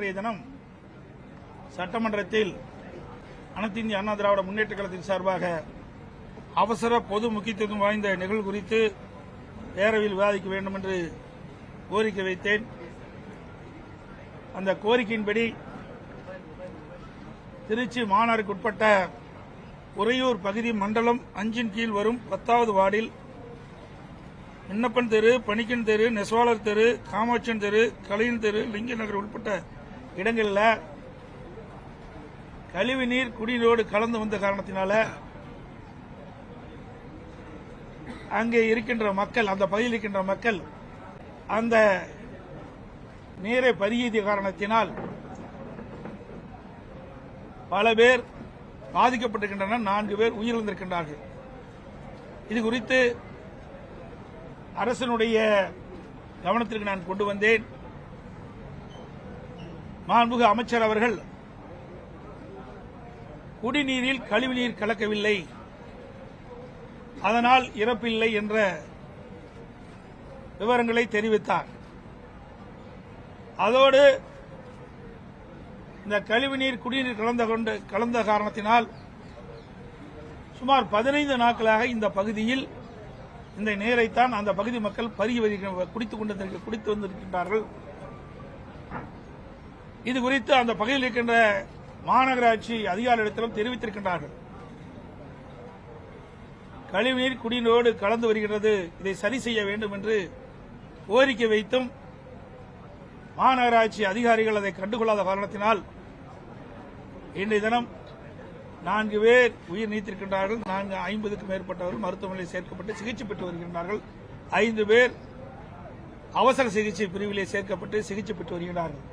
நேற்றைய தினம் சட்டமன்றத்தில் அனைத்து இந்திய அண்ணா திராவிட முன்னேற்ற கழகத்தின் சார்பாக அவசர பொது முக்கியத்துவம் வாய்ந்த நிகழ்வு குறித்து பேரவையில் விவாதிக்க வேண்டும் என்று கோரிக்கை வைத்தேன். அந்த கோரிக்கையின்படி திருச்சி மாநகருக்கு உட்பட்ட உறையூர் பகுதி மண்டலம் 5 கீழ் வரும் 10வது வார்டில் விண்ணப்பன் தெரு, பணிக்கன் தெரு, நெசவாளர் தெரு, காமாட்சன் தெரு, கலையின் தெரு, லிங்க நகர் உட்பட்ட இடங்களில் கழிவுநீர் குடிநீரோடு கலந்து வந்த காரணத்தினால அங்கே இருக்கின்ற மக்கள், அந்த பகுதியில் இருக்கின்ற மக்கள் அந்த நீரை பருகிய காரணத்தினால் பல பேர் பாதிக்கப்பட்டிருக்கின்றனர். 4 பேர் உயிரிழந்திருக்கின்றார்கள். இது குறித்து அரசனுடைய கவனத்திற்கு நான் கொண்டு வந்தேன். மாண்புமிகு அமைச்சர் அவர்கள் குடிநீரில் கழிவுநீர் கலக்கவில்லை, அதனால் இறப்பில்லை என்ற விவரங்களை தெரிவித்தார். அதோடு இந்த கழிவுநீர் குடிநீர் கலந்த காரணத்தினால் சுமார் 15 நாட்களாக இந்த பகுதியில் இந்த நீரைத்தான் அந்த பகுதி மக்கள் குடித்து வந்திருக்கின்றார்கள். இது குறித்து அந்த பகுதியில் இருக்கின்ற மாநகராட்சி அதிகாரிகளிடத்திலும் தெரிவித்திருக்கின்றார்கள். கழிவுநீர் குடிநீரோடு கலந்து வருகிறது, இதை சரி செய்ய வேண்டும் என்று கோரிக்கை வைத்தும் மாநகராட்சி அதிகாரிகள் அதை கண்டுகொள்ளாத காரணத்தினால் இன்றைய தினம் 4 பேர் உயிர் நீத்திருக்கின்றார்கள். 50க்கும் மேற்பட்டவர்கள் மருத்துவமனையில் சேர்க்கப்பட்டு சிகிச்சை பெற்று வருகின்றார்கள். 5 பேர் அவசர சிகிச்சை பிரிவிலே சேர்க்கப்பட்டு சிகிச்சை பெற்று வருகின்றார்கள்.